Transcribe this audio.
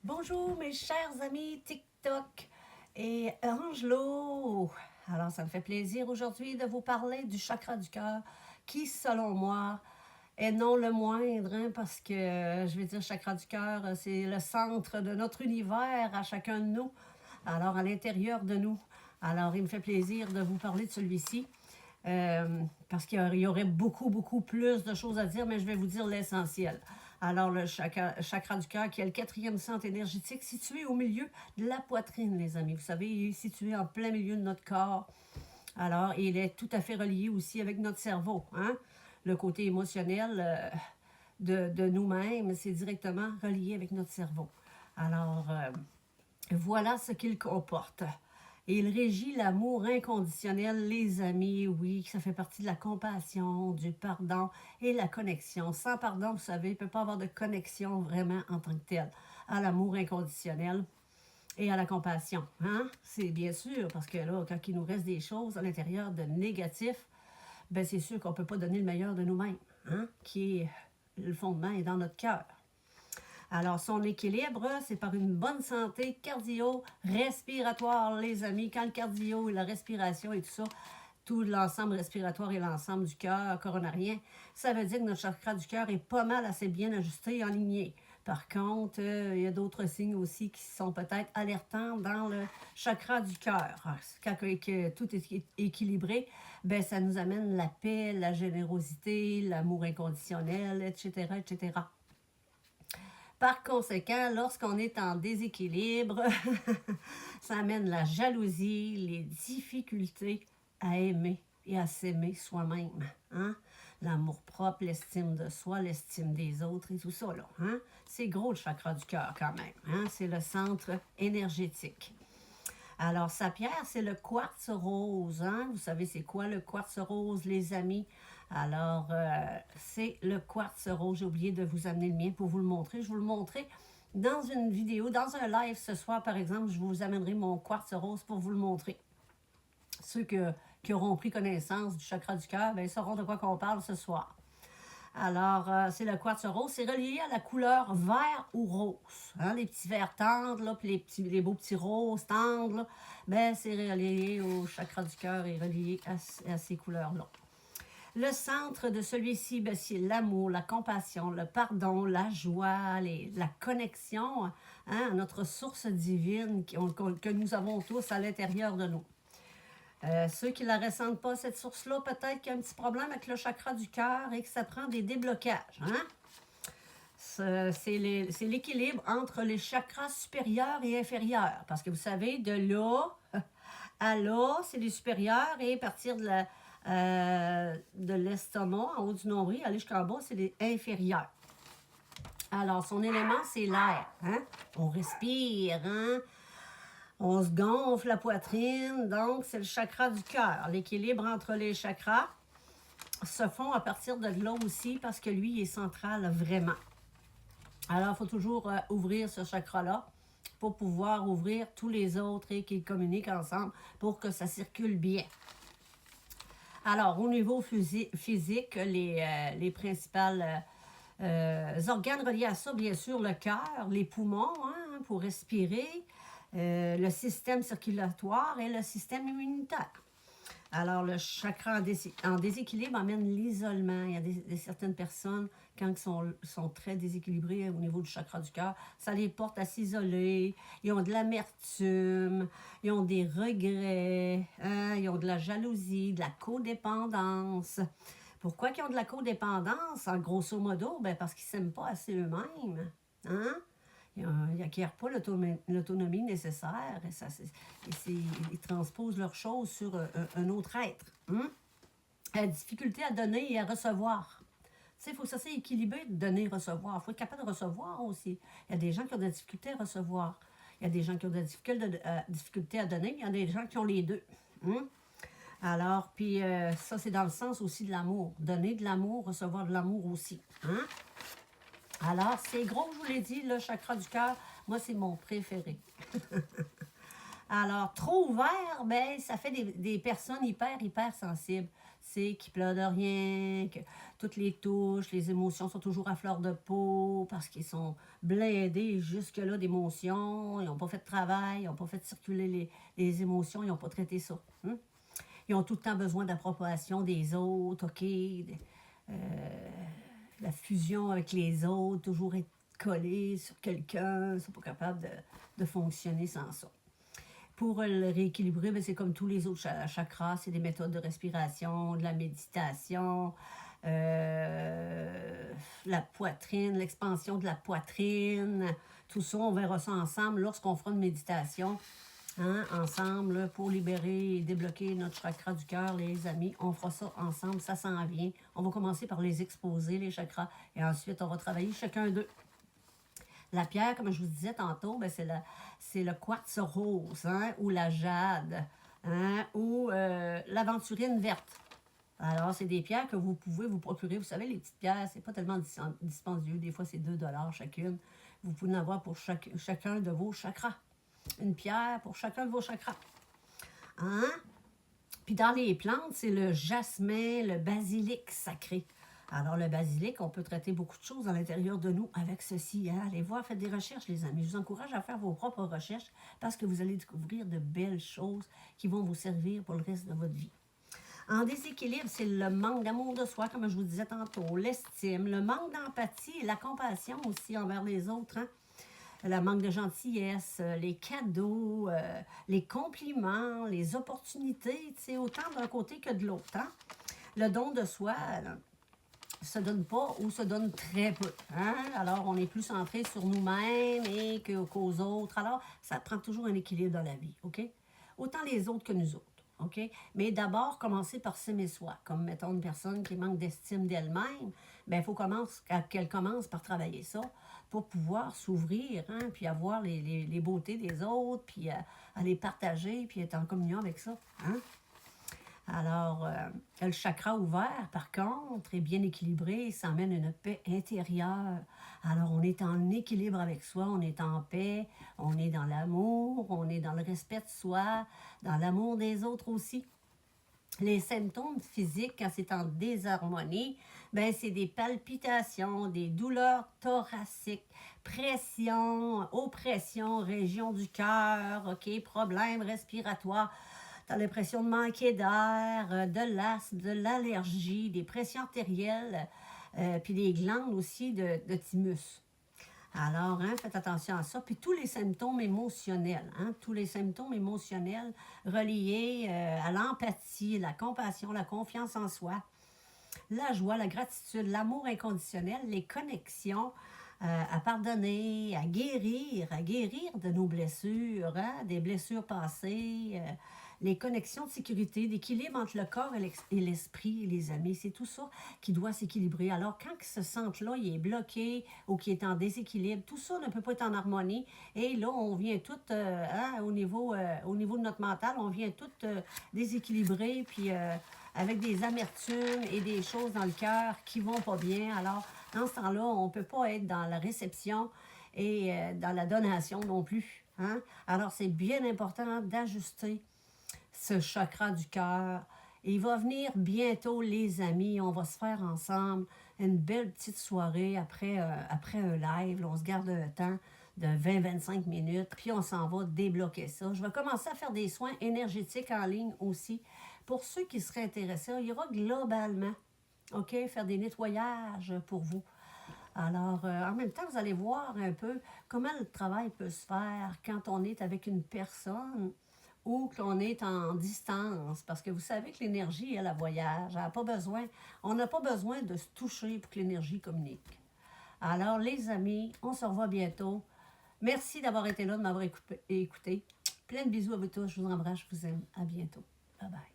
Bonjour mes chers amis TikTok et Angelo. Alors ça me fait plaisir aujourd'hui de vous parler du chakra du cœur qui selon moi est non le moindre parce que je vais dire chakra du cœur c'est le centre de notre univers à chacun de nous. Alors à l'intérieur de nous. Alors il me fait plaisir de vous parler de celui-ci. Parce qu'il y aurait beaucoup plus de choses à dire, mais je vais vous dire l'essentiel. Alors, le chakra du cœur, qui est le quatrième centre énergétique, situé au milieu de la poitrine, les amis. Vous savez, il est situé en plein milieu de notre corps. Alors, il est tout à fait relié aussi avec notre cerveau. Hein? Le côté émotionnel de nous-mêmes, c'est directement relié avec notre cerveau. Alors, voilà ce qu'il comporte. Et il régit l'amour inconditionnel, les amis, oui, ça fait partie de la compassion, du pardon et la connexion. Sans pardon, vous savez, il ne peut pas avoir de connexion vraiment en tant que telle à l'amour inconditionnel et à la compassion. Hein? C'est bien sûr, parce que là, quand il nous reste des choses à l'intérieur de négatif, ben c'est sûr qu'on ne peut pas donner le meilleur de nous-mêmes, hein? Qui est le fondement est dans notre cœur. Alors, son équilibre, c'est par une bonne santé cardio-respiratoire, les amis. Quand le cardio et la respiration et tout ça, tout l'ensemble respiratoire et l'ensemble du cœur coronarien, ça veut dire que notre chakra du cœur est pas mal assez bien ajusté et aligné. Par contre, il y a d'autres signes aussi qui sont peut-être alertants dans le chakra du cœur. Quand tout est équilibré, ben, ça nous amène la paix, la générosité, l'amour inconditionnel, etc., etc. Par conséquent, lorsqu'on est en déséquilibre, ça amène la jalousie, les difficultés à aimer et à s'aimer soi-même. Hein? L'amour-propre, l'estime de soi, l'estime des autres et tout ça. Là, hein? C'est gros le chakra du cœur quand même. Hein? C'est le centre énergétique. Alors, sa pierre, c'est le quartz rose. Hein? Vous savez, c'est quoi le quartz rose, les amis? Alors, c'est le quartz rose. J'ai oublié de vous amener le mien pour vous le montrer. Je vais vous le montrer dans une vidéo, dans un live ce soir, par exemple. Je vous amènerai mon quartz rose pour vous le montrer. Ceux qui auront pris connaissance du chakra du cœur, ben, sauront de quoi qu'on parle ce soir. Alors, c'est le quartz rose. C'est relié à la couleur vert ou rose. Hein, les petits verts tendres, là, puis les beaux petits roses tendres, là, ben, c'est relié au chakra du cœur et relié à ces couleurs-là. Le centre de celui-ci, ben, c'est l'amour, la compassion, le pardon, la joie, la connexion, hein, à notre source divine que nous avons tous à l'intérieur de nous. Ceux qui ne la ressentent pas, cette source-là, peut-être qu'il y a un petit problème avec le chakra du cœur et que ça prend des déblocages. Hein? C'est l'équilibre entre les chakras supérieurs et inférieurs. Parce que vous savez, de là à là, c'est les supérieurs et à partir de l'estomac, en haut du nombril, aller jusqu'en bas, c'est les inférieurs. Alors, son élément, c'est l'air. Hein? On respire, hein? On se gonfle la poitrine, donc c'est le chakra du cœur. L'équilibre entre les chakras se font à partir de là aussi parce que lui, il est central vraiment. Alors, il faut toujours ouvrir ce chakra-là pour pouvoir ouvrir tous les autres et qu'ils communiquent ensemble pour que ça circule bien. Alors, au niveau physique, les principales organes reliés à ça, bien sûr, le cœur, les poumons, hein, pour respirer, le système circulatoire et le système immunitaire. Alors, le chakra en déséquilibre amène l'isolement. Il y a certaines personnes, quand ils sont très déséquilibrés au niveau du chakra du cœur, ça les porte à s'isoler. Ils ont de l'amertume, ils ont des regrets, hein, ils ont de la jalousie, de la codépendance. Pourquoi ils ont de la codépendance, en grosso modo? Ben parce qu'ils ne s'aiment pas assez eux-mêmes. Hein? Ils n'acquièrent pas l'autonomie nécessaire ils transposent leurs choses sur un autre être. Hein? La difficulté à donner et à recevoir. Tu sais, il faut que ça soit équilibré de donner et recevoir. Il faut être capable de recevoir aussi. Il y a des gens qui ont de la difficulté à recevoir. Il y a des gens qui ont de la difficulté à donner. Il y a des gens qui ont les deux. Hein? Alors, puis ça, c'est dans le sens aussi de l'amour. Donner de l'amour, recevoir de l'amour aussi. Hein? Alors, c'est gros, je vous l'ai dit, le chakra du cœur, moi, c'est mon préféré. Alors, trop ouvert, ben, ça fait des personnes hyper sensibles. sais qu'ils pleurent de rien, que toutes les touches, les émotions sont toujours à fleur de peau parce qu'ils sont blindés jusque-là d'émotions, ils n'ont pas fait de travail, ils n'ont pas fait circuler les émotions, ils n'ont pas traité ça. Hein? Ils ont tout le temps besoin d'approbation des autres, OK? La fusion avec les autres, toujours être collés sur quelqu'un, ils ne sont pas capables de fonctionner sans ça. Pour le rééquilibrer, ben, c'est comme tous les autres chakras, c'est des méthodes de respiration, de la méditation, la poitrine, l'expansion de la poitrine, tout ça, on verra ça ensemble lorsqu'on fera une méditation. Hein, ensemble, pour libérer et débloquer notre chakra du cœur, les amis. On fera ça ensemble, ça s'en vient. On va commencer par les exposer, les chakras, et ensuite, on va travailler chacun d'eux. La pierre, comme je vous disais tantôt, ben c'est le quartz rose, hein, ou la jade, hein, ou l'aventurine verte. Alors, c'est des pierres que vous pouvez vous procurer. Vous savez, les petites pierres, c'est pas tellement dispendieux. Des fois, c'est 2 $ chacune. Vous pouvez en avoir pour chacun de vos chakras. Une pierre pour chacun de vos chakras. Hein? Puis dans les plantes, c'est le jasmin, le basilic sacré. Alors, le basilic, on peut traiter beaucoup de choses à l'intérieur de nous avec ceci. Hein? Allez voir, faites des recherches, les amis. Je vous encourage à faire vos propres recherches parce que vous allez découvrir de belles choses qui vont vous servir pour le reste de votre vie. En déséquilibre, c'est le manque d'amour de soi, comme je vous disais tantôt, l'estime, le manque d'empathie et la compassion aussi envers les autres. Hein? Le manque de gentillesse, les cadeaux, les compliments, les opportunités, autant d'un côté que de l'autre. Hein? Le don de soi se donne pas ou se donne très peu. Hein? Alors, on est plus centré sur nous-mêmes et qu'aux autres. Alors, ça prend toujours un équilibre dans la vie, OK? Autant les autres que nous autres. OK? Mais d'abord, commencer par s'aimer soi. Comme, mettons, une personne qui manque d'estime d'elle-même, bien, il faut qu'elle commence par travailler ça pour pouvoir s'ouvrir, hein, puis avoir les beautés des autres, puis à les partager, puis être en communion avec ça. Hein? Alors, le chakra ouvert, par contre, est bien équilibré, ça amène une paix intérieure. Alors, on est en équilibre avec soi, on est en paix, on est dans l'amour, on est dans le respect de soi, dans l'amour des autres aussi. Les symptômes physiques, quand c'est en désharmonie, ben c'est des palpitations, des douleurs thoraciques, pression, oppression, région du cœur, OK, problèmes respiratoires. Tu as l'impression de manquer d'air, de l'asthme, de l'allergie, des pressions artérielles, puis des glandes aussi de thymus. Alors, hein, faites attention à ça. Puis tous les symptômes émotionnels, hein, tous les symptômes émotionnels reliés à l'empathie, la compassion, la confiance en soi, la joie, la gratitude, l'amour inconditionnel, les connexions, à pardonner, à guérir de nos blessures, hein, des blessures passées, les connexions de sécurité, d'équilibre entre le corps et l'esprit, les amis. C'est tout ça qui doit s'équilibrer. Alors, quand ce centre-là, il est bloqué ou qui est en déséquilibre, tout ça ne peut pas être en harmonie. Et là, on vient tout, hein, au niveau de notre mental, on vient tout déséquilibrer, puis avec des amertumes et des choses dans le cœur qui vont pas bien. Alors, dans ce temps-là, on ne peut pas être dans la réception et dans la donation non plus. Hein? Alors, c'est bien important d'ajuster ce chakra du cœur. Et il va venir bientôt, les amis. On va se faire ensemble une belle petite soirée après un live. Là, on se garde un temps de 20-25 minutes, puis on s'en va débloquer ça. Je vais commencer à faire des soins énergétiques en ligne aussi. Pour ceux qui seraient intéressés, il y aura globalement, OK, faire des nettoyages pour vous. Alors, en même temps, vous allez voir un peu comment le travail peut se faire quand on est avec une personne ou qu'on est en distance. Parce que vous savez que l'énergie, elle voyage. On n'a pas besoin de se toucher pour que l'énergie communique. Alors, les amis, on se revoit bientôt. Merci d'avoir été là, de m'avoir écouté. Plein de bisous à vous tous. Je vous embrasse, je vous aime. À bientôt. Bye bye.